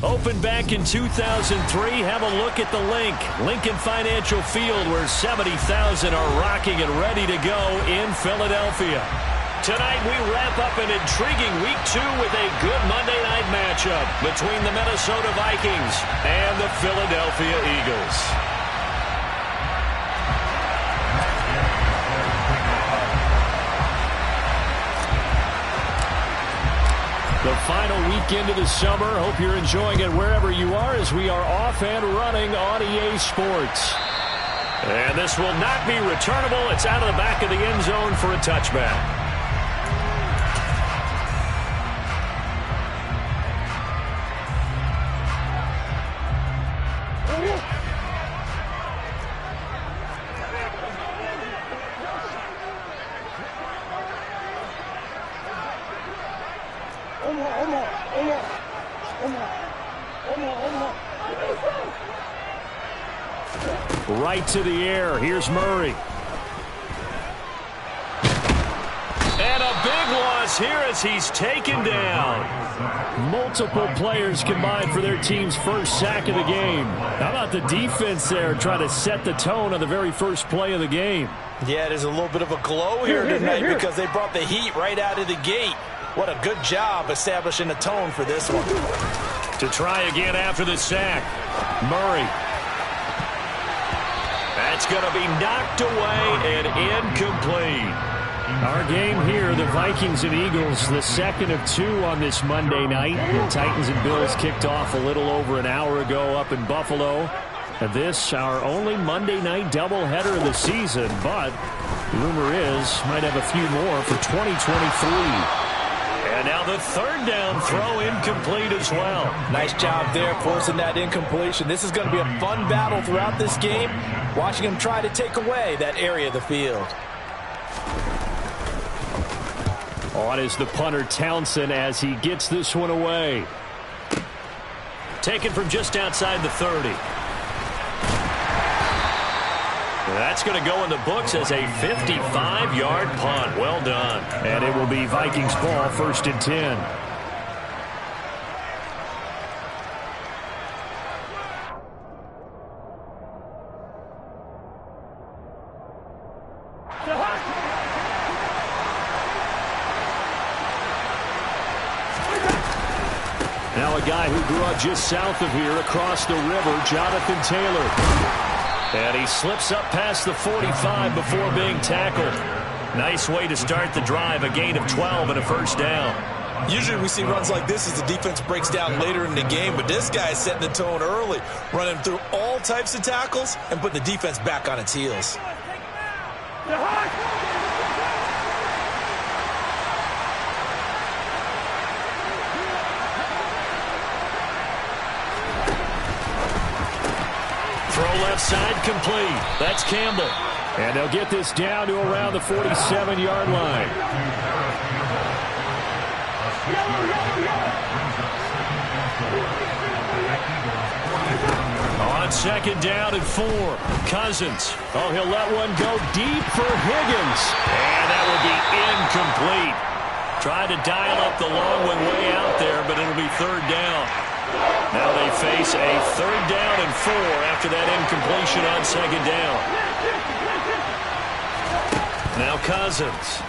Opened back in 2003, have a look at the link. Lincoln Financial Field, where 70,000 are rocking and ready to go in Philadelphia. Tonight we wrap up an intriguing Week 2 with a good Monday night matchup between the Minnesota Vikings and the Philadelphia Eagles. The final weekend of the summer. Hope you're enjoying it wherever you are as we are off and running on EA Sports. And this will not be returnable. It's out of the back of the end zone for a touchback. Right to the air. Here's Murray. And a big loss here as he's taken down. Multiple players combined for their team's first sack of the game. How about the defense there trying to set the tone on the very first play of the game? Yeah, there's a little bit of a glow here tonight because they brought the heat right out of the gate. What a good job establishing the tone for this one. To try again after the sack. Murray. That's going to be knocked away and incomplete. Our game here, the Vikings and Eagles, the second of two on this Monday night. The Titans and Bills kicked off a little over an hour ago up in Buffalo. And this, our only Monday night doubleheader of the season, but the rumor is might have a few more for 2023. And now the third down throw incomplete as well. Nice job there forcing that incompletion. This is going to be a fun battle throughout this game. Watching him try to take away that area of the field. On is the punter Townsend as he gets this one away. Taken from just outside the 30. That's going to go in the books as a 55-yard punt. Well done. And it will be Vikings ball, 1st and 10. Now a guy who grew up just south of here across the river, Jonathan Taylor. And he slips up past the 45 before being tackled. Nice way to start the drive, a gain of 12 and a first down. Usually we see runs like this as the defense breaks down later in the game, but this guy is setting the tone early, running through all types of tackles and putting the defense back on its heels. Throw left side complete. That's Campbell. And they'll get this down to around the 47-yard line. On second down and 4. Cousins. Oh, he'll let one go deep for Higgins. And that will be incomplete. Tried to dial up the long one way out there, but it'll be third down. Now they face a third down and 4 after that incompletion on second down. Now Cousins.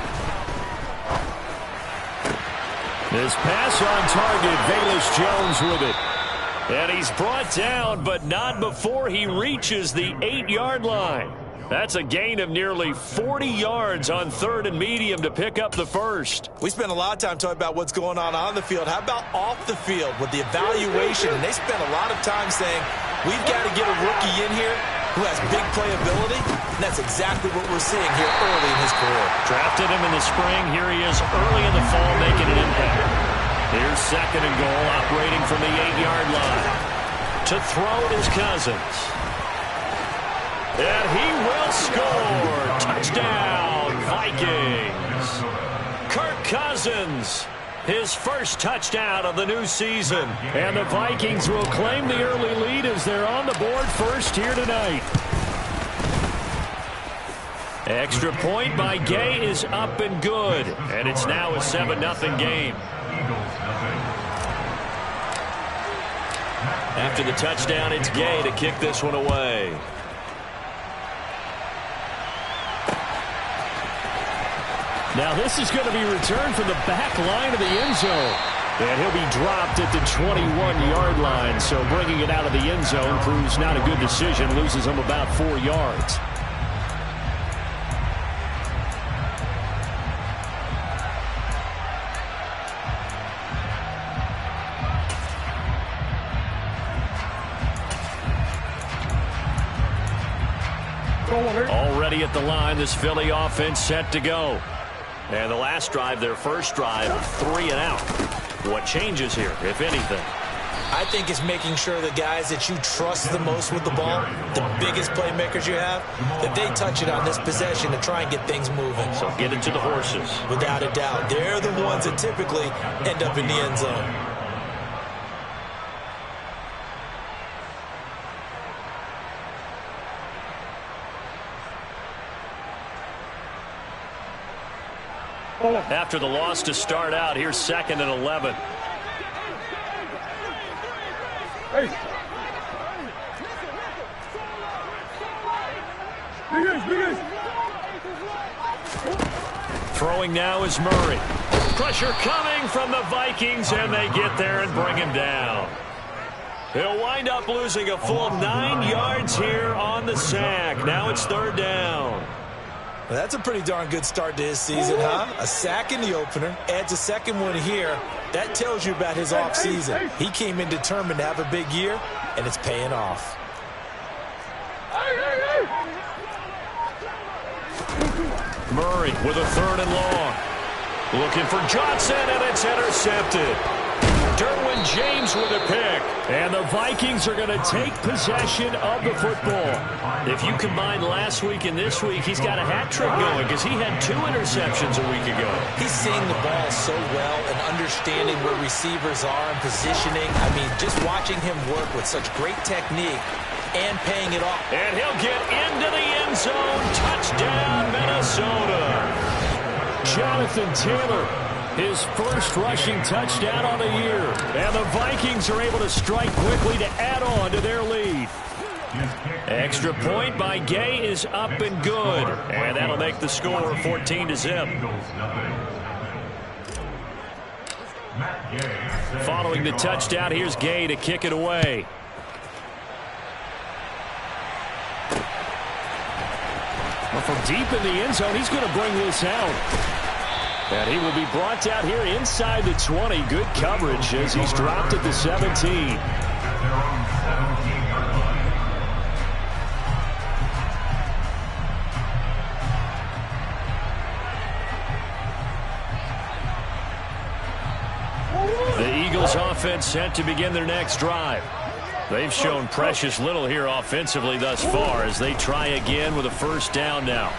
This pass on target, Velus Jones with it. And he's brought down, but not before he reaches the 8-yard line. That's a gain of nearly 40 yards on third and medium to pick up the first. We spent a lot of time talking about what's going on the field. How about off the field with the evaluation? And they spent a lot of time saying, we've got to get a rookie in here who has big playability. And that's exactly what we're seeing here early in his career. Drafted him in the spring. Here he is early in the fall making an impact. Here's second and goal, operating from the 8-yard line. To throw it is Cousins. And he will score. Touchdown, Vikings. Kirk Cousins, his first touchdown of the new season. And the Vikings will claim the early lead as they're on the board first here tonight. Extra point by Gay is up and good. And it's now a 7-0 game. After the touchdown, it's Gay to kick this one away. Now this is going to be returned from the back line of the end zone. And he'll be dropped at the 21-yard line. So bringing it out of the end zone proves not a good decision. Loses him about 4 yards. Already at the line, this Philly offense set to go. And the last drive, their first drive, 3 and out. What changes here, if anything? I think it's making sure the guys that you trust the most with the ball, the biggest playmakers you have, that they touch it on this possession to try and get things moving. So get it to the horses. Without a doubt. They're the ones that typically end up in the end zone. After the loss to start out, here's 2nd and 11. Throwing now is Murray. Pressure coming from the Vikings, and they get there and bring him down. He'll wind up losing a full 9 yards here on the sack. Now it's 3rd down. Well, that's a pretty darn good start to his season, huh? A sack in the opener, adds a second one here. That tells you about his offseason. He came in determined to have a big year, and it's paying off. Murray with a 3rd and long. Looking for Johnson, and it's intercepted. Derwin James with a pick. And the Vikings are going to take possession of the football. If you combine last week and this week, he's got a hat trick going because he had 2 interceptions a week ago. He's seeing the ball so well and understanding where receivers are and positioning. I mean, just watching him work with such great technique and paying it off. And he'll get into the end zone. Touchdown, Minnesota. Jonathan Taylor, his first rushing touchdown on the year. And the Vikings are able to strike quickly to add on to their lead. Extra point by Gay is up and good. And that'll make the score 14-0. Following the touchdown, here's Gay to kick it away. Well, from deep in the end zone, he's going to bring this out. And he will be brought down here inside the 20. Good coverage as he's dropped at the 17. The Eagles offense set to begin their next drive. They've shown precious little here offensively thus far as they try again with a 1st down now.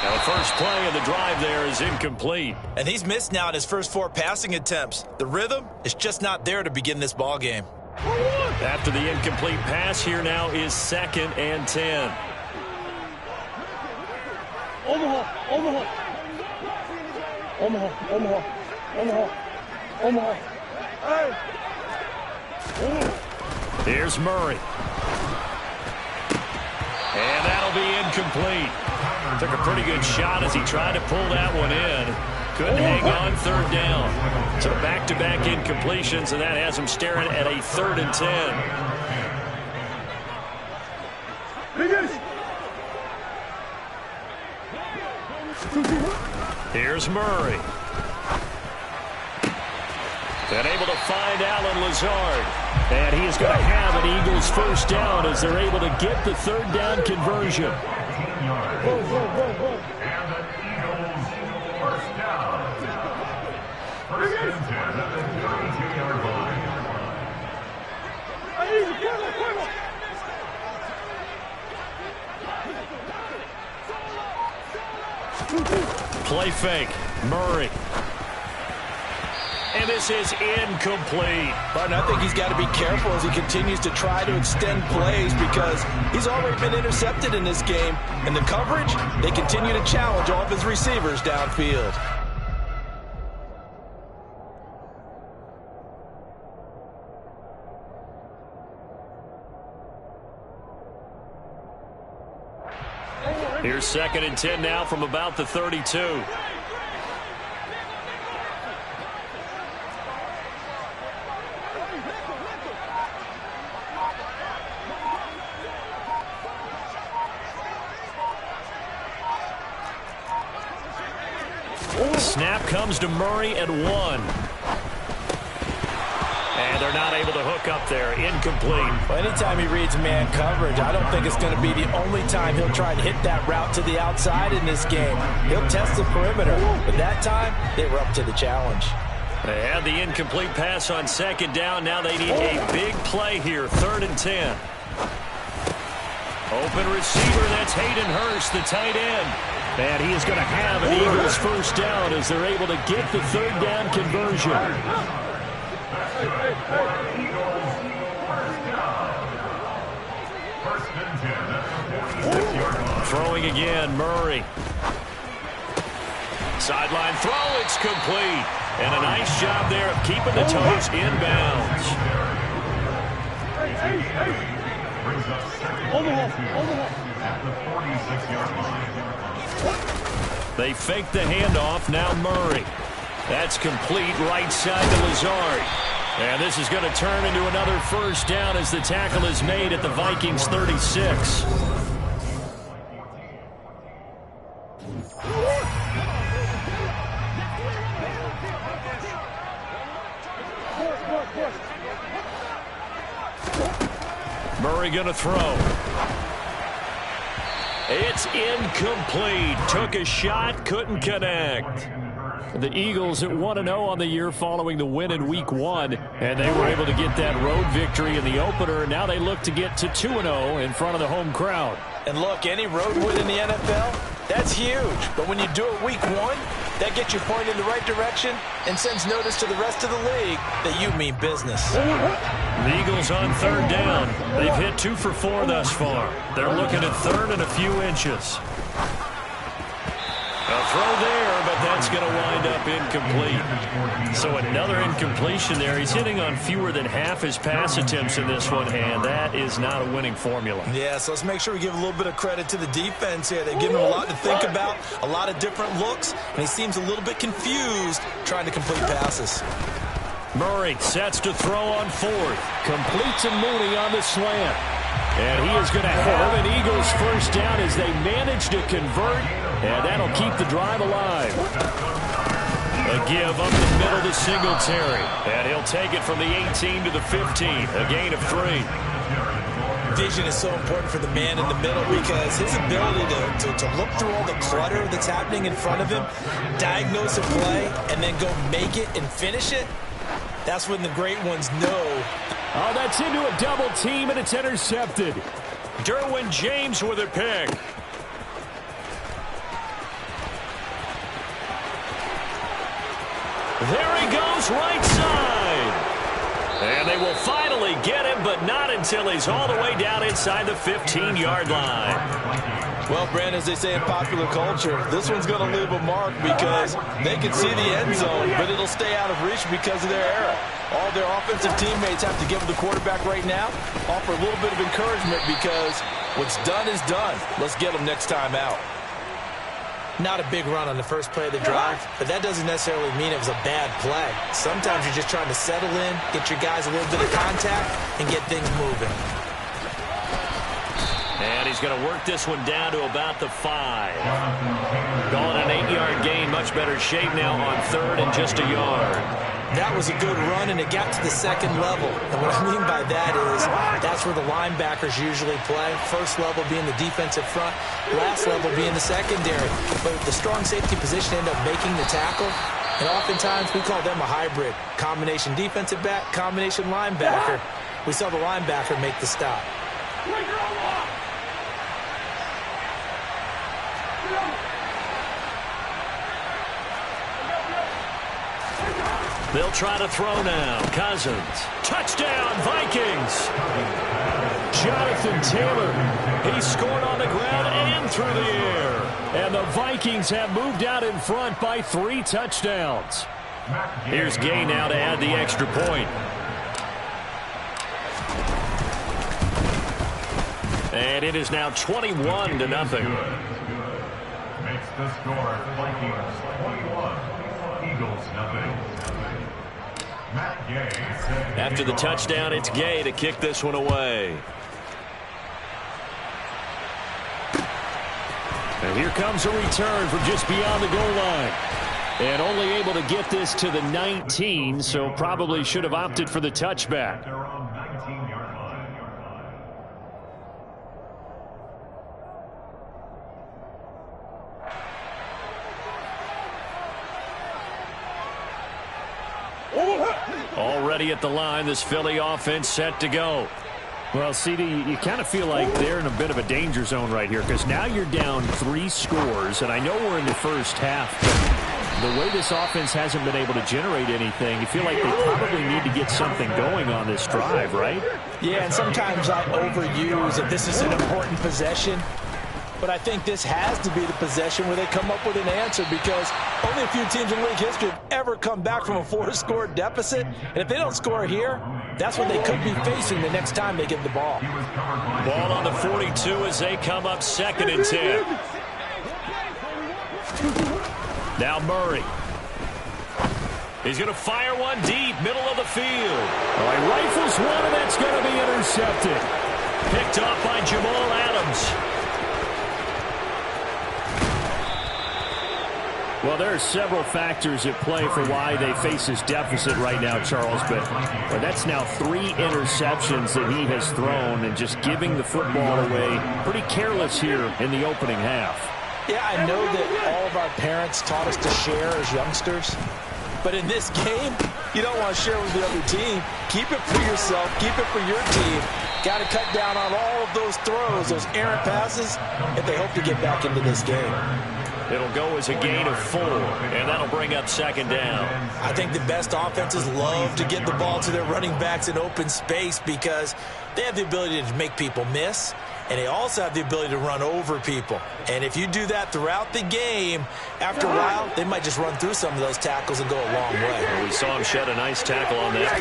Now the first play of the drive there is incomplete. And he's missed now in his first 4 passing attempts. The rhythm is just not there to begin this ball game. After the incomplete pass, here now is 2nd and 10. Omaha, Omaha. Omaha, Omaha, Omaha, Omaha. Hey. Here's Murray. And that'll be incomplete. Took a pretty good shot as he tried to pull that one in. Couldn't hang on 3rd down. So back-to-back incompletions, and that has him staring at a 3rd and 10. Here's Murray. And able to find Alan Lazard. And he is going to have an Eagles 1st down as they're able to get the 3rd down conversion. Go, go, go, go. And the Eagles' 1st down. 1st and 10 at the 32-yard line. Play fake. Murray. And this is incomplete. But I think he's got to be careful as he continues to try to extend plays because he's already been intercepted in this game. And the coverage, they continue to challenge all of his receivers downfield. Here's 2nd and 10 now from about the 32. Snap comes to Murray at 1. And they're not able to hook up there. Incomplete. Well, anytime he reads man coverage, I don't think it's going to be the only time he'll try to hit that route to the outside in this game. He'll test the perimeter. But that time, they were up to the challenge. They had the incomplete pass on 2nd down. Now they need a big play here. 3rd and 10. Open receiver. That's Hayden Hurst, the tight end. And he is going to have an Eagles first down as they're able to get the 3rd down conversion. Throwing again, Murray. Sideline throw, it's complete. And a nice job there of keeping the toes inbounds. At the 46-yard line. They fake the handoff. Now Murray. That's complete right side to Lazard. And this is going to turn into another first down as the tackle is made at the Vikings 36. Murray going to throw. It's incomplete. Took a shot, couldn't connect. The Eagles at 1-0 on the year following the win in Week 1. And they were able to get that road victory in the opener. Now they look to get to 2-0 in front of the home crowd. And look, any road win in the NFL, that's huge. But when you do it Week 1, that gets you pointed in the right direction and sends notice to the rest of the league that you mean business. The Eagles on 3rd down. They've hit 2 for 4 thus far. They're looking at 3rd and a few inches. A throw there, but that's going to wind up incomplete. So another incompletion there. He's hitting on fewer than half his pass attempts in this one, and that is not a winning formula. Yeah, so let's make sure we give a little bit of credit to the defense here. They've given him a lot to think about, a lot of different looks, and he seems a little bit confused trying to complete passes. Murray sets to throw on 4th. Complete to Mooney on the slant. And he is going to have an Eagles first down as they manage to convert, and that'll keep the drive alive. A give up the middle to Singletary, and he'll take it from the 18 to the 15, a gain of 3. Vision is so important for the man in the middle because his ability to look through all the clutter that's happening in front of him, diagnose a play, and then go make it and finish it, that's when the great ones know. Oh, that's into a double team, and it's intercepted. Derwin James with a pick. There he goes, right side. And they will finally get him, but not until he's all the way down inside the 15-yard line. Well, Brandon, as they say in popular culture, this one's going to leave a mark because they can see the end zone, but it'll stay out of reach because of their error. All their offensive teammates have to give the quarterback right now, offer a little bit of encouragement because what's done is done. Let's get them next time out. Not a big run on the first play of the drive, but that doesn't necessarily mean it was a bad play. Sometimes you're just trying to settle in, get your guys a little bit of contact, and get things moving. And he's going to work this one down to about the 5. Calling an 8-yard gain, much better shape now on 3rd and just a yard. That was a good run, and it got to the second level. And what I mean by that is that's where the linebackers usually play. First level being the defensive front, last level being the secondary. But the strong safety position ended up making the tackle. And oftentimes we call them a hybrid. Combination defensive back, combination linebacker. We saw the linebacker make the stop. They'll try to throw now. Cousins. Touchdown, Vikings. Jonathan Taylor. He scored on the ground and through the air. And the Vikings have moved out in front by 3 touchdowns. Here's Gay now to add the extra point. And it is now 21-0. the score, Vikings 21, Eagles nothing. Matt Gay. After the touchdown, it's Gay to kick this one away. And here comes a return from just beyond the goal line. And only able to get this to the 19, so probably should have opted for the touchback. They're on 19-yard line. Already at the line, this Philly offense set to go. Well, CD, you kind of feel like they're in a bit of a danger zone right here because now you're down 3 scores, and I know we're in the first half, but the way this offense hasn't been able to generate anything, you feel like they probably need to get something going on this drive, right? Yeah, and sometimes I overuse that this is an important possession. But I think this has to be the possession where they come up with an answer because only a few teams in league history have ever come back from a 4-score deficit. And if they don't score here, that's what they could be facing the next time they get the ball. Ball on the 42 as they come up 2nd and 10. Now Murray. He's going to fire one deep, middle of the field. Oh, he rifles one, and that's going to be intercepted. Picked off by Jamal Adams. Well, there are several factors at play for why they face this deficit right now, Charles, but that's now 3 interceptions that he has thrown and just giving the football away pretty careless here in the opening half. Yeah, I know that all of our parents taught us to share as youngsters, but in this game, you don't want to share with the other team. Keep it for yourself. Keep it for your team. Got to cut down on all of those throws, those errant passes, if they hope to get back into this game. It'll go as a gain of 4, and that'll bring up 2nd down. I think the best offenses love to get the ball to their running backs in open space because they have the ability to make people miss, and they also have the ability to run over people. And if you do that throughout the game, after a while, they might just run through some of those tackles and go a long way. Well, we saw him shed a nice tackle on that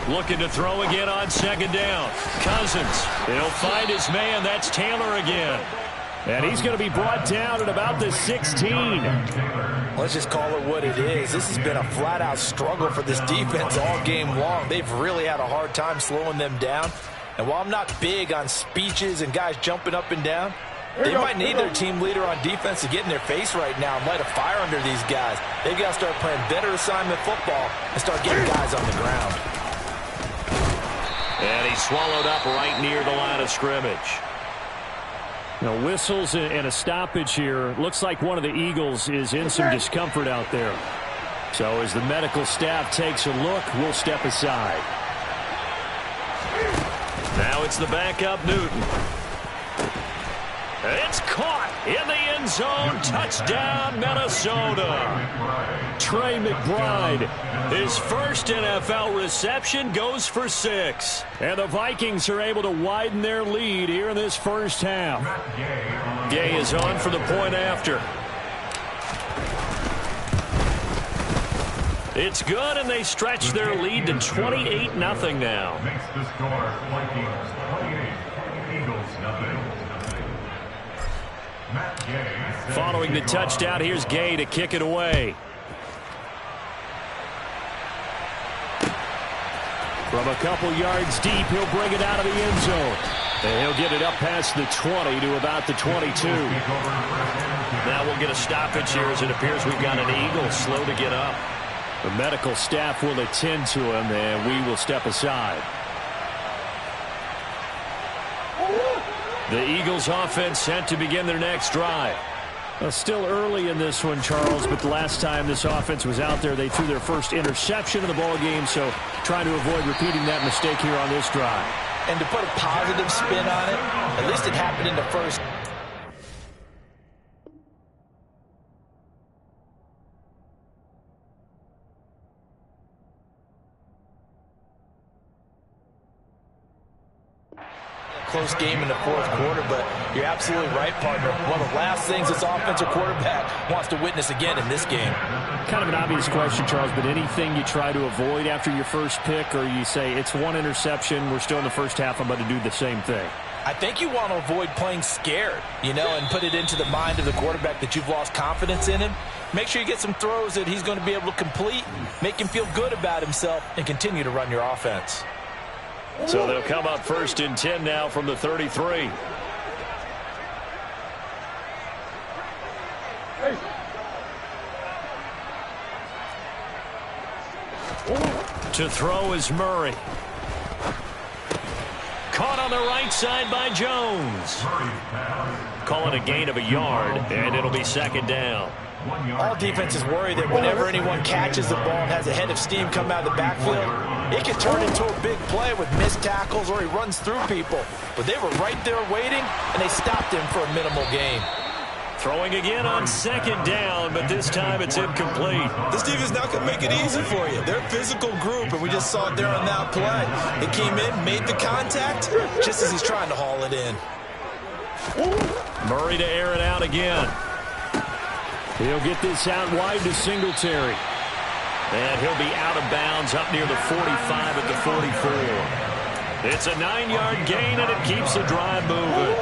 play. Looking to throw again on 2nd down. Cousins. He'll find his man. That's Taylor again. And he's going to be brought down at about the 16. Let's just call it what it is. This has been a flat-out struggle for this defense all game long. They've really had a hard time slowing them down. And while I'm not big on speeches and guys jumping up and down, they might need their team leader on defense to get in their face right now and light a fire under these guys. They've got to start playing better assignment football and start getting guys on the ground. And he's swallowed up right near the line of scrimmage. Now, whistles and a stoppage here. Looks like one of the Eagles is in some discomfort out there. So as the medical staff takes a look, we'll step aside. Now it's the backup Newton. It's caught in the end zone. Touchdown, Minnesota. Trey McBride, his first NFL reception, goes for 6. And the Vikings are able to widen their lead here in this first half. Gay is on for the point after. It's good, and they stretch their lead to 28-0 now. Makes the score, Vikings 28, Eagles nothing. Following the touchdown, here's Gay to kick it away. From a couple yards deep, he'll bring it out of the end zone. And he'll get it up past the 20 to about the 22. Now we'll get a stoppage here as it appears we've got an Eagle slow to get up. The medical staff will attend to him, and we will step aside. The Eagles offense set to begin their next drive. Well, still early in this one, Charles, but the last time this offense was out there, they threw their first interception of the ball game, so trying to avoid repeating that mistake here on this drive. And to put a positive spin on it, at least it happened in the first. Close game in the fourth quarter, but you're absolutely right, partner. One of the last things this offensive quarterback wants to witness again in this game. Kind of an obvious question, Charles, but anything you try to avoid after your first pick, or you say it's one interception, we're still in the first half, I'm going to do the same thing? I think you want to avoid playing scared, and put it into the mind of the quarterback that you've lost confidence in him. Make sure you get some throws that he's going to be able to complete, make him feel good about himself, and continue to run your offense. So they'll come up 1st and 10 now from the 33. To throw is Murray. Caught on the right side by Jones. Call it a gain of a yard, and it'll be 2nd down. All defenses worry that whenever anyone catches the ball and has a head of steam come out of the backfield, it can turn into a big play with missed tackles or he runs through people. But they were right there waiting, and they stopped him for a minimal gain. Throwing again on 2nd down, but this time it's incomplete. This defense not going to make it easy for you. They're a physical group, and we just saw it there on that play. They came in, made the contact, just as he's trying to haul it in. Murray to air it out again. He'll get this out wide to Singletary. And he'll be out of bounds up near the 45 at the 44. It's a 9-yard gain, and it keeps the drive moving.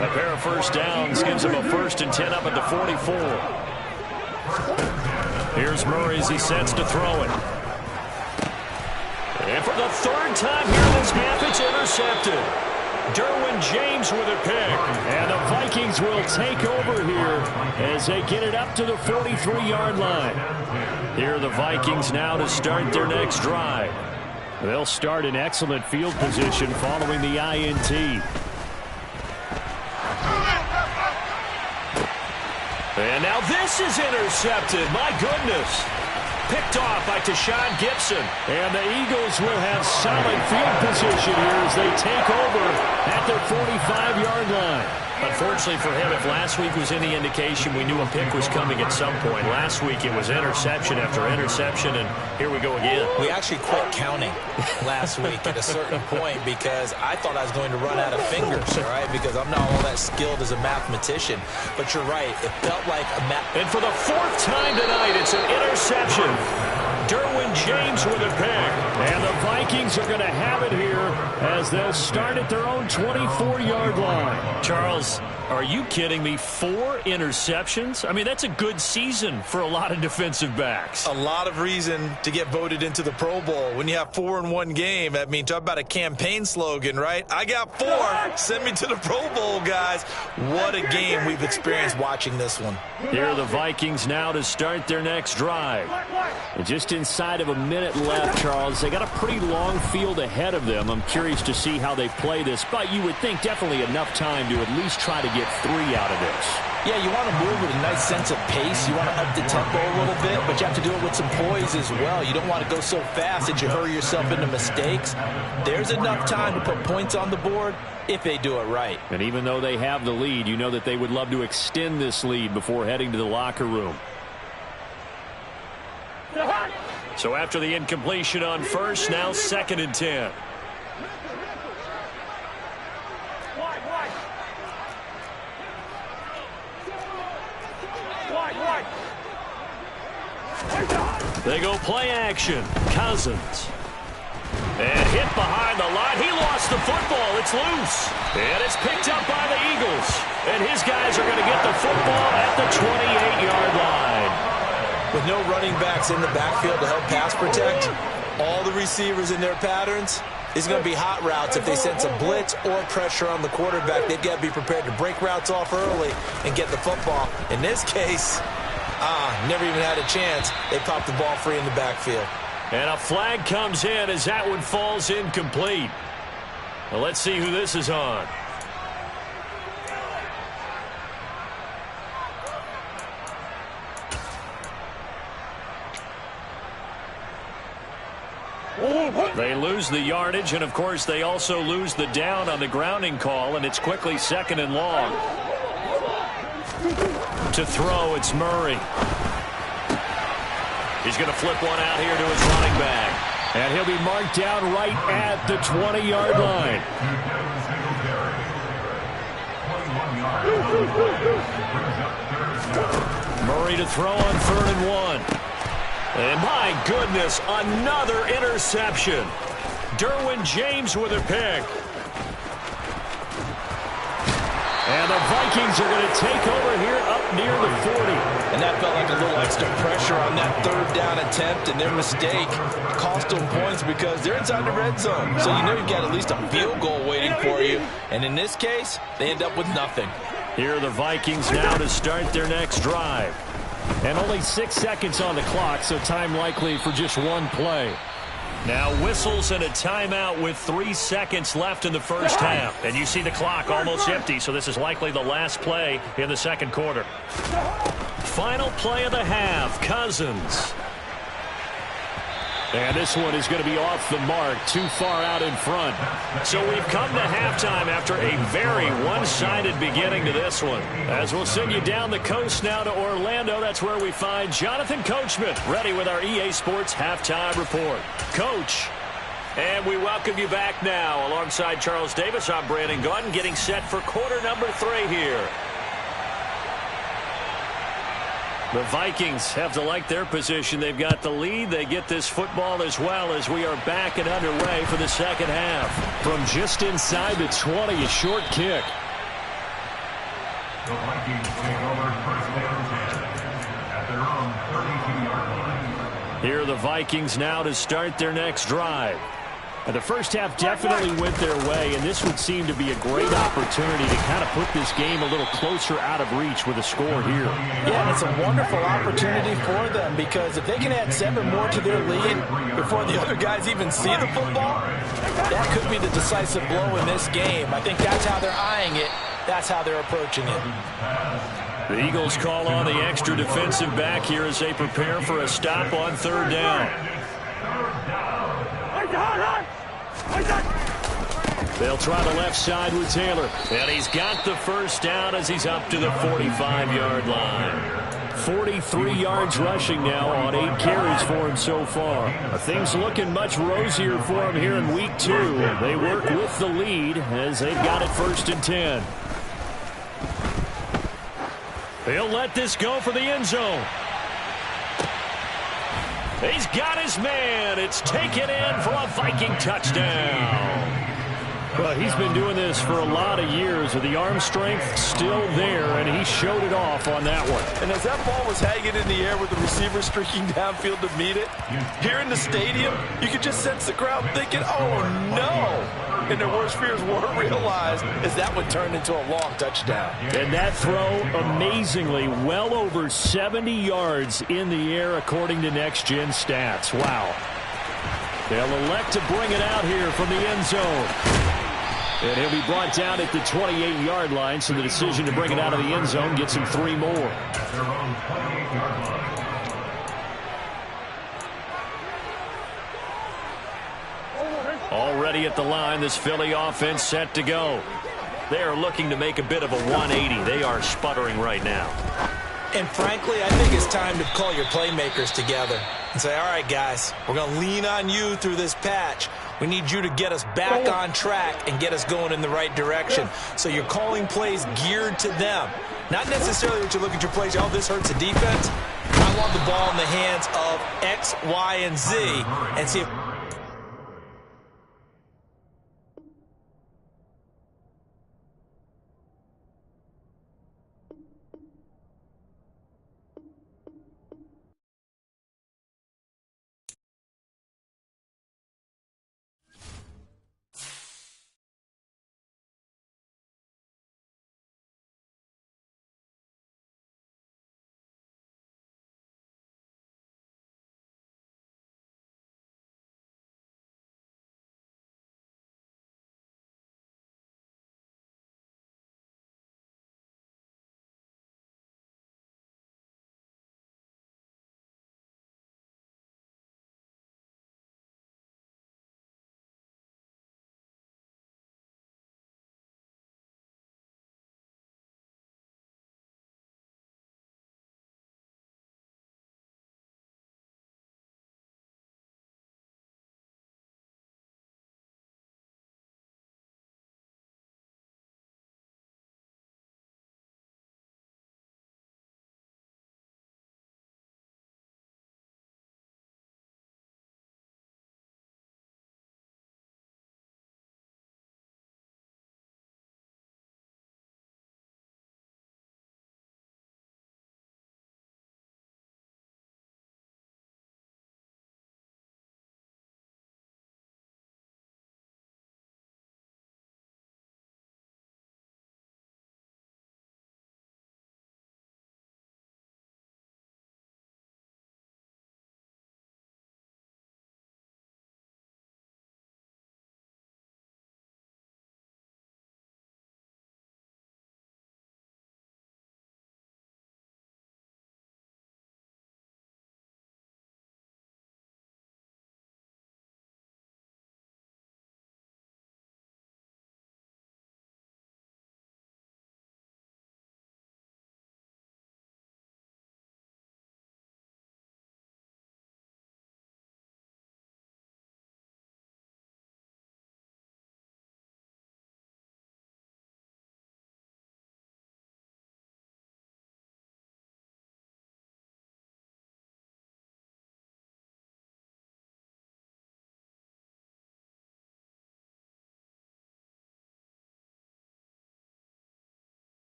A pair of first downs gives him a 1st and 10 up at the 44. Here's Murray as he sets to throw it. And for the 3rd time here this half, it's intercepted. Derwin James with a pick. And the Vikings will take over here as they get it up to the 43-yard line. Here are the Vikings now to start their next drive. They'll start in excellent field position following the INT. And now this is intercepted. My goodness. Picked off by Tashawn Gibson. And the Eagles will have solid field position here as they take over at their 45-yard line. Unfortunately for him, if last week was any indication, we knew a pick was coming at some point. Last week it was interception after interception, and here we go again. We actually quit counting last week at a certain point because I thought I was going to run out of fingers, all right, because I'm not all that skilled as a mathematician. But you're right. It felt like a And for the 4th time tonight, it's an interception. Derwin James with a pick. And the Vikings are going to have it here as they'll start at their own 24-yard line. Charles, are you kidding me? 4 interceptions? I mean, that's a good season for a lot of defensive backs. A lot of reason to get voted into the Pro Bowl. When you have 4 in one game, I mean, talk about a campaign slogan, right? I got 4. Send me to the Pro Bowl, guys. What a game we've experienced watching this one. Here are the Vikings now to start their next drive. And just inside of a minute left, Charles. They got a pretty long field ahead of them. I'm curious to see how they play this, but you would think definitely enough time to at least try to get 3 out of this. Yeah, you want to move with a nice sense of pace. You want to up the tempo a little bit, but you have to do it with some poise as well. You don't want to go so fast that you hurry yourself into mistakes. There's enough time to put points on the board if they do it right. And even though they have the lead, you know that they would love to extend this lead before heading to the locker room. So after the incompletion on 1st, now 2nd and 10. They go play action. Cousins. And hit behind the line. He lost the football. It's loose. And it's picked up by the Eagles. And his guys are going to get the football at the 28-yard line. With no running backs in the backfield to help pass protect, all the receivers in their patterns, it's going to be hot routes if they sense a blitz or pressure on the quarterback. They've got to be prepared to break routes off early and get the football. In this case, never even had a chance. They popped the ball free in the backfield. And a flag comes in as that one falls incomplete. Well, let's see who this is on. They lose the yardage, and of course they also lose the down on the grounding call, and it's quickly 2nd and long. To throw, it's Murray. He's going to flip one out here to his running back. And he'll be marked down right at the 20-yard line. Murray to throw on 3rd and 1. And my goodness, another interception. Derwin James with a pick. And the Vikings are going to take over here up near the 40. And that felt like a little extra pressure on that third down attempt, and their mistake cost them points because they're inside the red zone. So you know you've got at least a field goal waiting for you. And in this case, they end up with nothing. Here are the Vikings now to start their next drive. And only 6 seconds on the clock, so time likely for just one play. Now whistles and a timeout with 3 seconds left in the first half. And you see the clock almost empty, so this is likely the last play in the second quarter. Final play of the half, Cousins. And this one is going to be off the mark, too far out in front. So we've come to halftime after a very one-sided beginning to this one. As we'll send you down the coast now to Orlando, that's where we find Jonathan Coachman, ready with our EA Sports Halftime Report. Coach, and we welcome you back now. Alongside Charles Davis, I'm Brandon Gaudin, getting set for quarter number 3 here. The Vikings have to like their position. They've got the lead. They get this football as well as we are back and underway for the second half. From just inside the 20, a short kick. The Vikings take over first down 10 at their own 32-yard line. Here are the Vikings now to start their next drive. And the first half definitely went their way, and this would seem to be a great opportunity to kind of put this game a little closer out of reach with a score here. Yeah, it's a wonderful opportunity for them because if they can add 7 more to their lead before the other guys even see the football, that could be the decisive blow in this game. I think that's how they're eyeing it. That's how they're approaching it. The Eagles call on the extra defensive back here as they prepare for a stop on third down. They'll try the left side with Taylor. And he's got the first down as he's up to the 45-yard line. 43 yards rushing now on 8 carries for him so far. Things looking much rosier for him here in week 2. They work with the lead as they've got it 1st and 10. He'll let this go for the end zone. He's got his man. It's taken in for a Viking touchdown. Well, he's been doing this for a lot of years with the arm strength still there, and he showed it off on that one. And as that ball was hanging in the air with the receiver streaking downfield to meet it, here in the stadium, you could just sense the crowd thinking, oh, no. And their worst fears weren't realized as that one turned into a long touchdown. And that throw, amazingly, well over 70 yards in the air, according to Next Gen Stats. Wow. They'll elect to bring it out here from the end zone. And he'll be brought down at the 28-yard line, so the decision to bring it out of the end zone gets him 3 more. Their own 28-yard line. Already at the line, this Philly offense set to go. They are looking to make a bit of a 180. They are sputtering right now. And frankly, I think it's time to call your playmakers together and say, all right, guys, we're going to lean on you through this patch. We need you to get us back on track and get us going in the right direction. So you're calling plays geared to them. Not necessarily that you look at your plays, oh, this hurts the defense. I want the ball in the hands of X, Y, and Z and see if